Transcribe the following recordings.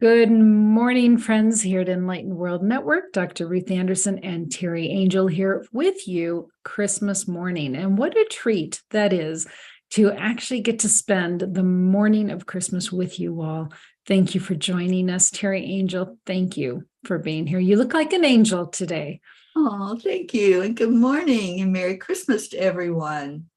Good morning, friends, here at Enlightened World Network. Dr. Ruth Anderson and Teri Angel here with you Christmas morning. And what a treat that is to actually get to spend the morning of Christmas with you all. Thank you for joining us. Teri Angel, thank you for being here. You look like an angel today. Oh, thank you. And good morning and Merry Christmas to everyone.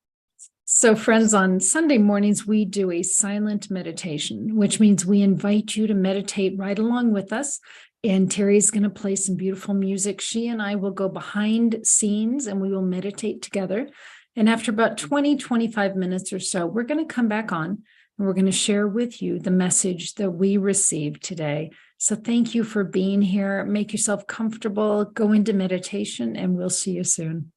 So, friends, on Sunday mornings, we do a silent meditation, which means we invite you to meditate right along with us. And Teri's going to play some beautiful music. She and I will go behind scenes and we will meditate together. And after about 25 minutes or so, we're going to come back on and we're going to share with you the message that we received today. So thank you for being here. Make yourself comfortable, go into meditation, and we'll see you soon.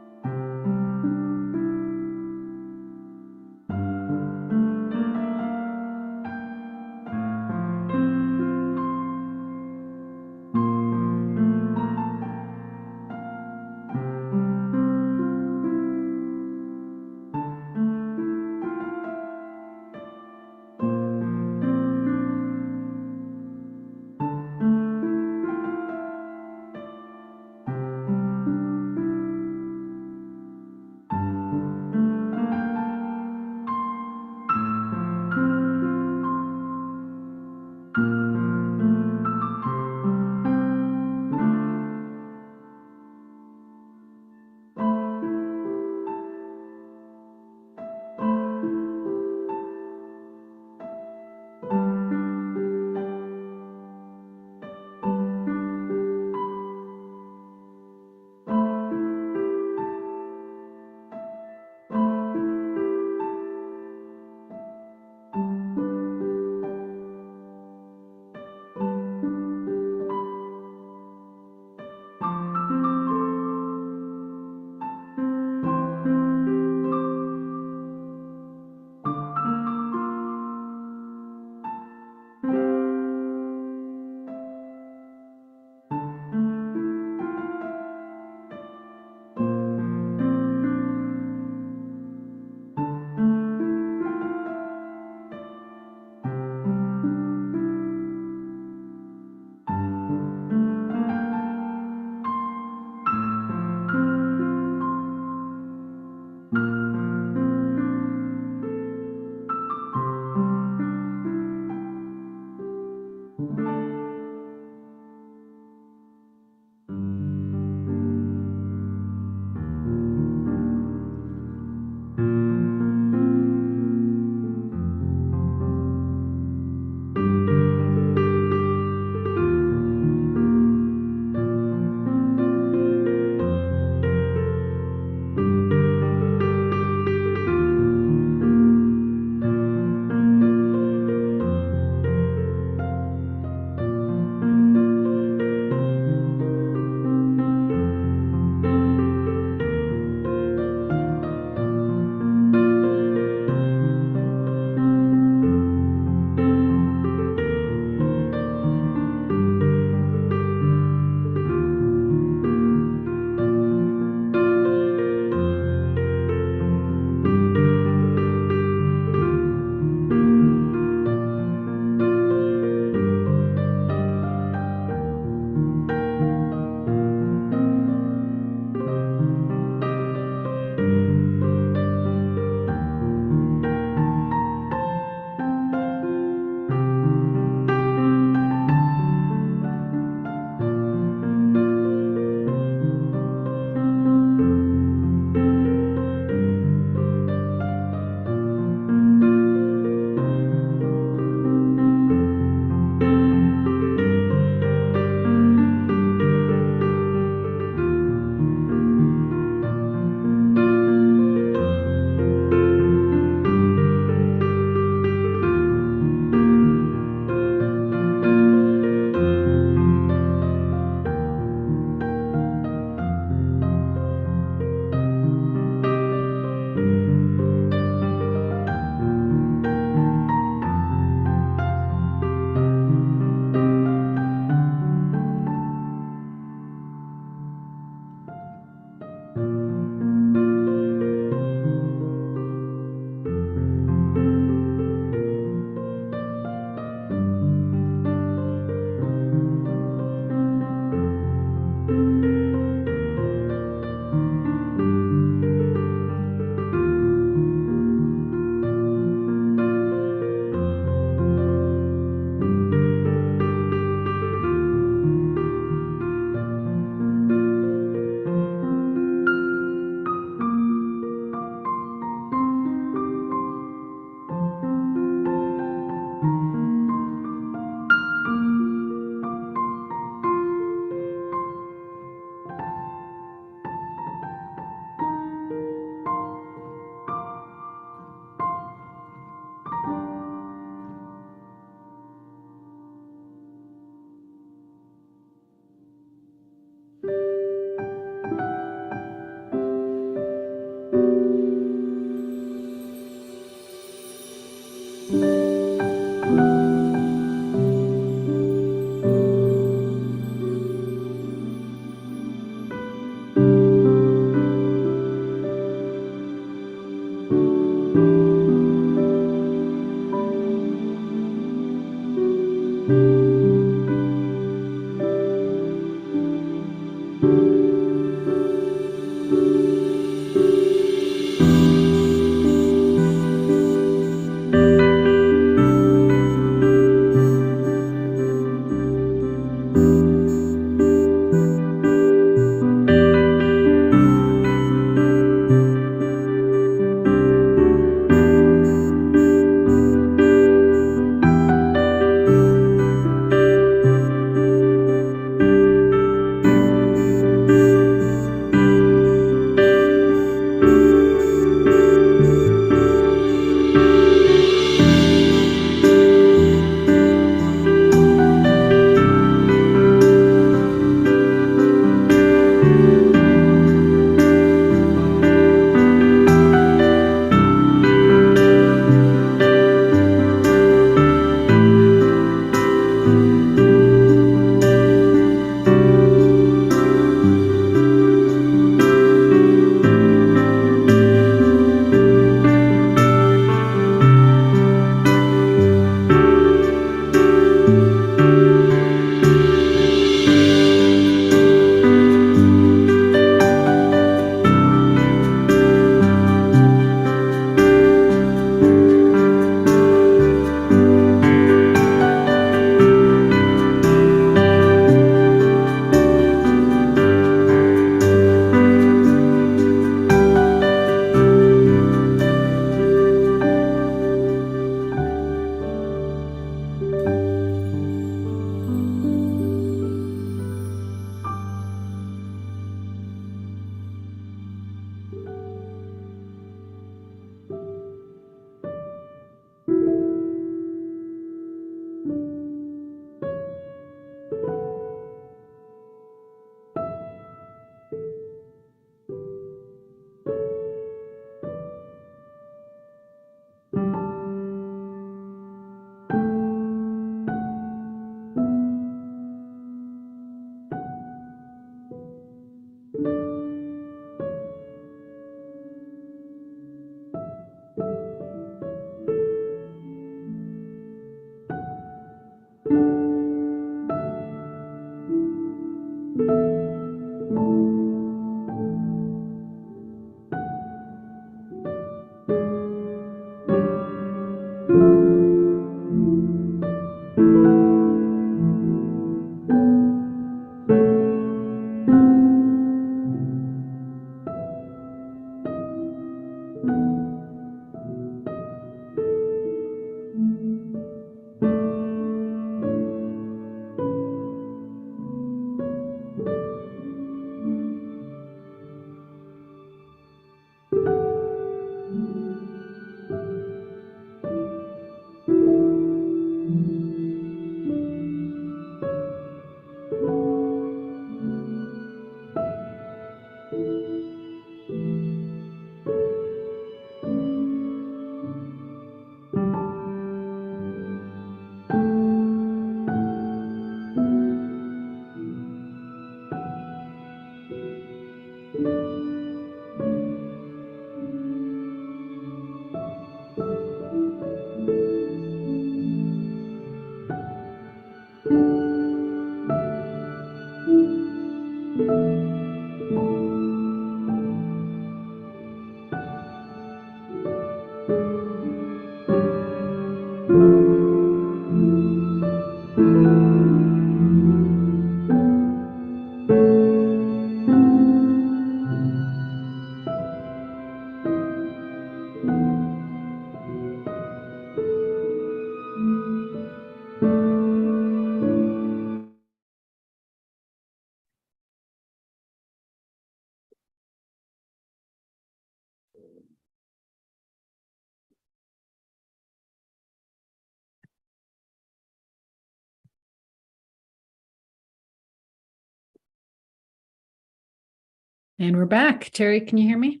And we're back. Teri, can you hear me?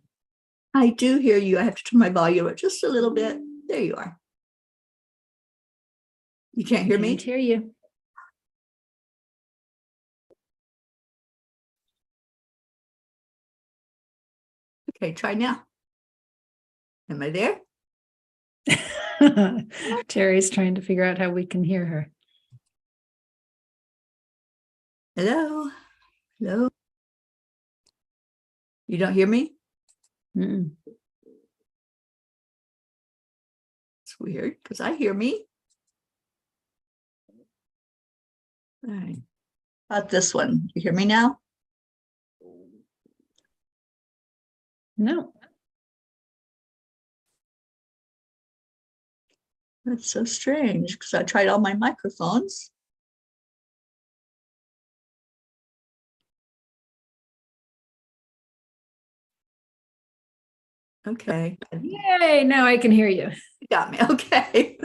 I do hear you. I have to turn my volume up just a little bit. There you are. You can't hear me? Can't hear you. Okay, try now. Am I there? Teri's trying to figure out how we can hear her. Hello? Hello? You don't hear me? Mm-mm. It's weird because I hear me. All right. How about this one? You hear me now? No. That's so strange because I tried all my microphones. Okay. Yay, now I can hear you. You got me. Okay.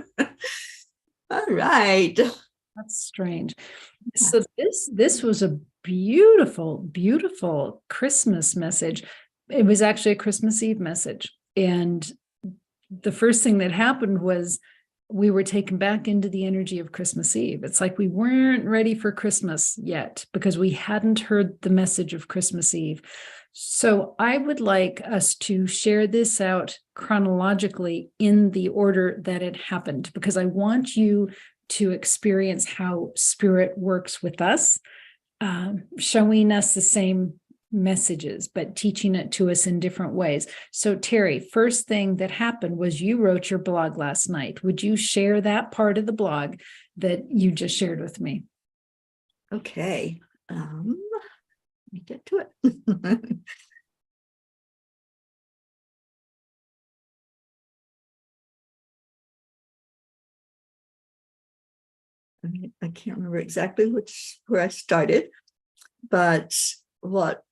All right. That's strange. So this was a beautiful, beautiful Christmas message. It was actually a Christmas Eve message. And the first thing that happened was we were taken back into the energy of Christmas Eve. It's like we weren't ready for Christmas yet because we hadn't heard the message of Christmas Eve. So I would like us to share this out chronologically in the order that it happened, because I want you to experience how Spirit works with us, showing us the same messages, but teaching it to us in different ways. So Teri, first thing that happened was you wrote your blog last night. Would you share that part of the blog that you just shared with me? Okay. Let me get to it. I can't remember exactly where I started, but what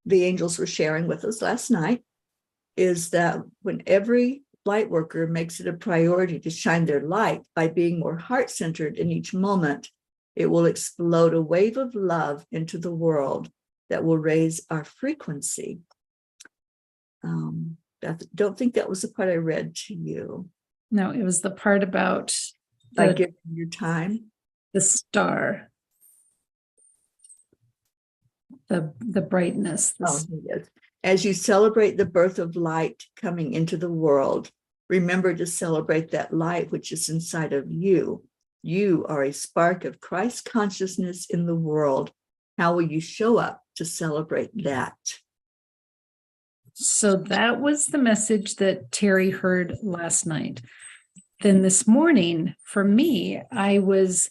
the angels were sharing with us last night is that when every light worker makes it a priority to shine their light by being more heart-centered in each moment, it will explode a wave of love into the world that will raise our frequency. I don't think that was the part I read to you. No, it was the part about By giving your time. the star, the brightness. Oh, yes. As you celebrate the birth of light coming into the world, remember to celebrate that light which is inside of you. You are a spark of Christ consciousness in the world. How will you show up to celebrate that? So that was the message that Teri heard last night. Then this morning, for me, I was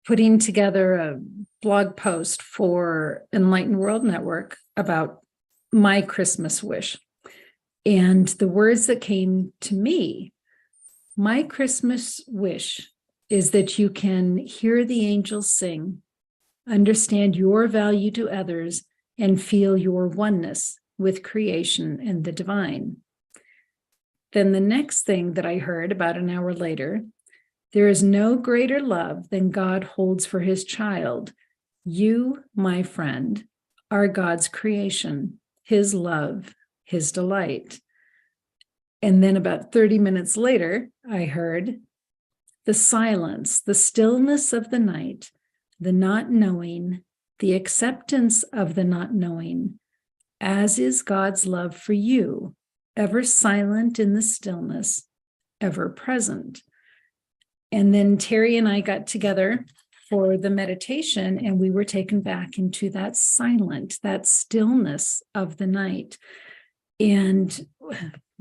putting together a blog post for Enlightened World Network about my Christmas wish. And the words that came to me, my Christmas wish is that you can hear the angels sing, understand your value to others, and feel your oneness with creation and the divine. Then the next thing that I heard about an hour later, there is no greater love than God holds for his child. You, my friend, are God's creation, his love, his delight. And then about 30 minutes later, I heard the silence, the stillness of the night, the not knowing, the acceptance of the not knowing, as is God's love for you, ever silent in the stillness, ever present. And then Teri and I got together for the meditation, and we were taken back into that silent, that stillness of the night. And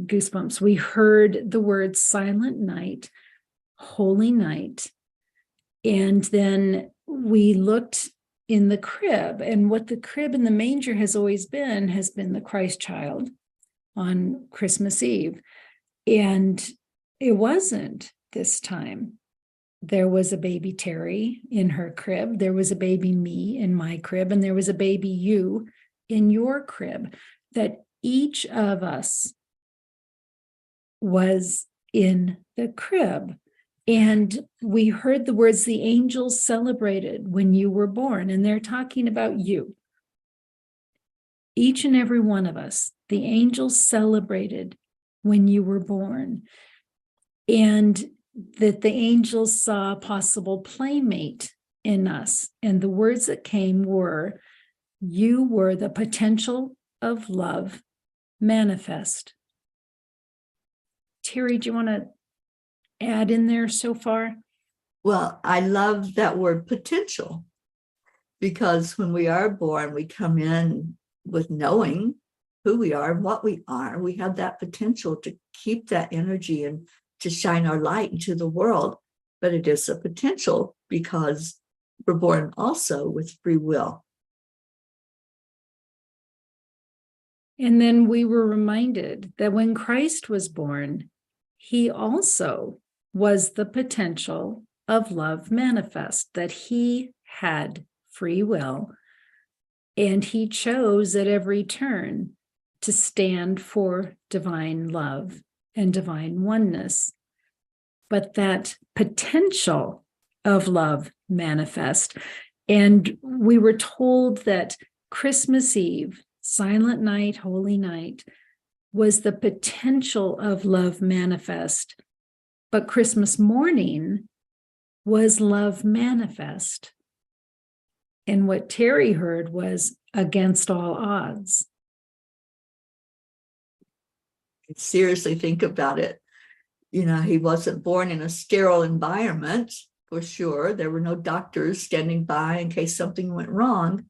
goosebumps, we heard the words silent night, holy night. And then we looked in the crib, and what the crib in the manger has always been has been the Christ child on Christmas Eve. And it wasn't this time. There was a baby Teri in her crib. There was a baby me in my crib, and there was a baby you in your crib, that each of us was in the crib. And we heard the words the angels celebrated when you were born, and they're talking about you. Each and every one of us, the angels celebrated when you were born. And that the angels saw a possible playmate in us. And the words that came were, you were the potential of love manifest. Teri, do you want to add in there so far? Well, I love that word potential, because when we are born, we come in with knowing who we are and what we are. We have that potential to keep that energy and to shine our light into the world. But it is a potential because we're born also with free will. And then we were reminded that when Christ was born, he also was the potential of love manifest, that he had free will, and he chose at every turn to stand for divine love and divine oneness. But that potential of love manifest, and we were told that Christmas Eve, Silent Night, Holy Night, was the potential of love manifest, but Christmas morning was love manifest. And what Teri heard was against all odds. Seriously, think about it. He wasn't born in a sterile environment, for sure. There were no doctors standing by in case something went wrong.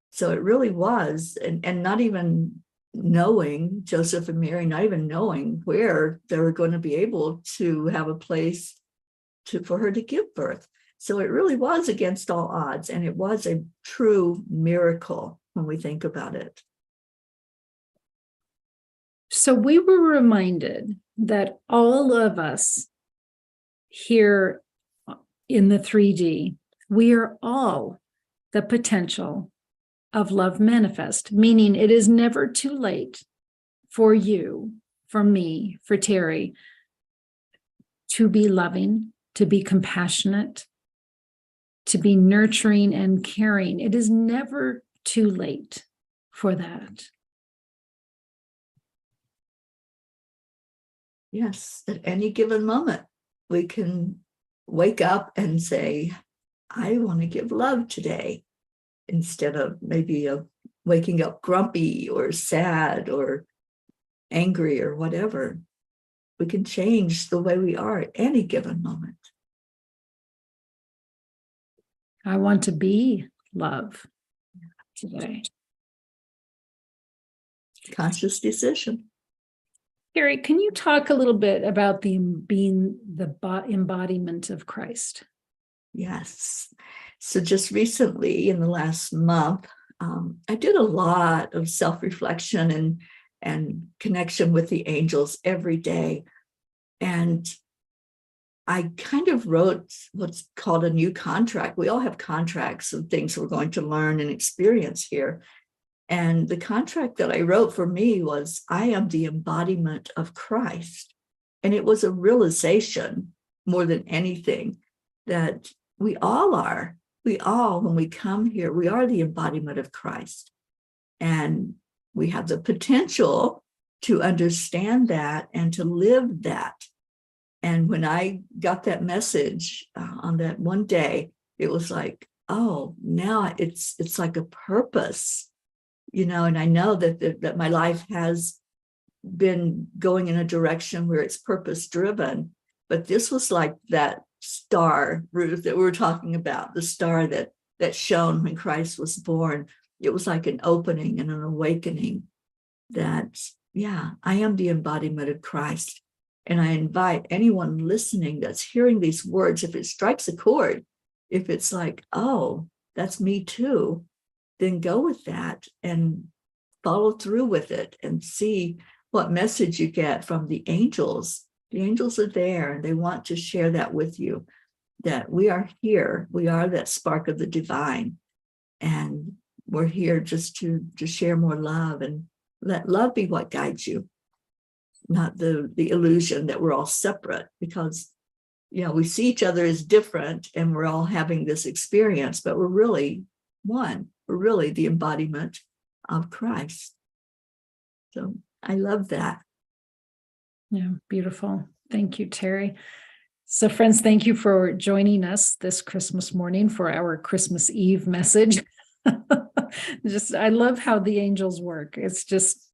So it really was, and not even knowing, Joseph and Mary, not even knowing where they were going to be able to have a place for her to give birth. So it really was against all odds, and it was a true miracle when we think about it. So we were reminded that all of us here in the 3D, we are all the potential of love manifest, meaning it is never too late for you, for me, for Teri, to be loving, to be compassionate, to be nurturing and caring. It is never too late for that. Yes, at any given moment, we can wake up and say, I want to give love today, instead of maybe waking up grumpy or sad or angry or whatever. We can change the way we are at any given moment. I want to be love today. Conscious decision. Teri, can you talk a little bit about being the embodiment of Christ? Yes. So just recently, in the last month, I did a lot of self-reflection and connection with the angels every day. And I kind of wrote what's called a new contract. We all have contracts of things we're going to learn and experience here. And the contract that I wrote for me was, I am the embodiment of Christ. And it was a realization more than anything that we all are. We all, when we come here, we are the embodiment of Christ. And we have the potential to understand that and to live that. And when I got that message on that one day, it was like, oh, now it's like a purpose, and I know that my life has been going in a direction where it's purpose driven. But this was like that star, Ruth, that we were talking about, the star that shone when Christ was born. It was like an opening and an awakening that, yeah, I am the embodiment of Christ. And I invite anyone listening that's hearing these words, if it strikes a chord, if it's like, oh, that's me too, then go with that and follow through with it and see what message you get from the angels. The angels are there and they want to share that with you, that we are here. We are that spark of the divine. And we're here just to share more love and let love be what guides you, not the illusion that we're all separate, because we see each other as different and we're all having this experience, but we're really one. We're really the embodiment of Christ. So I love that. Yeah, beautiful. Thank you, Teri. So friends, thank you for joining us this Christmas morning for our Christmas Eve message. I love how the angels work. It's just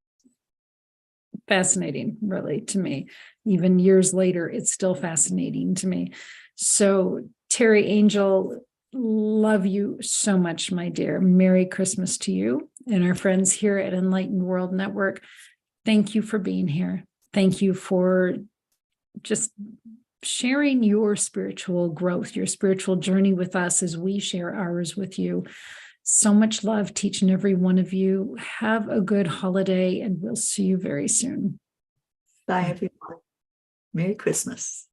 fascinating, really, to me. Even years later, it's still fascinating to me. So, Teri, angel, Love you so much, my dear. Merry Christmas to you and our friends here at Enlightened World Network. Thank you for being here. Thank you for just sharing your spiritual growth, your spiritual journey with us as we share ours with you. So much love to each and every one of you. Have a good holiday, and we'll see you very soon. Bye, everyone. Merry Christmas.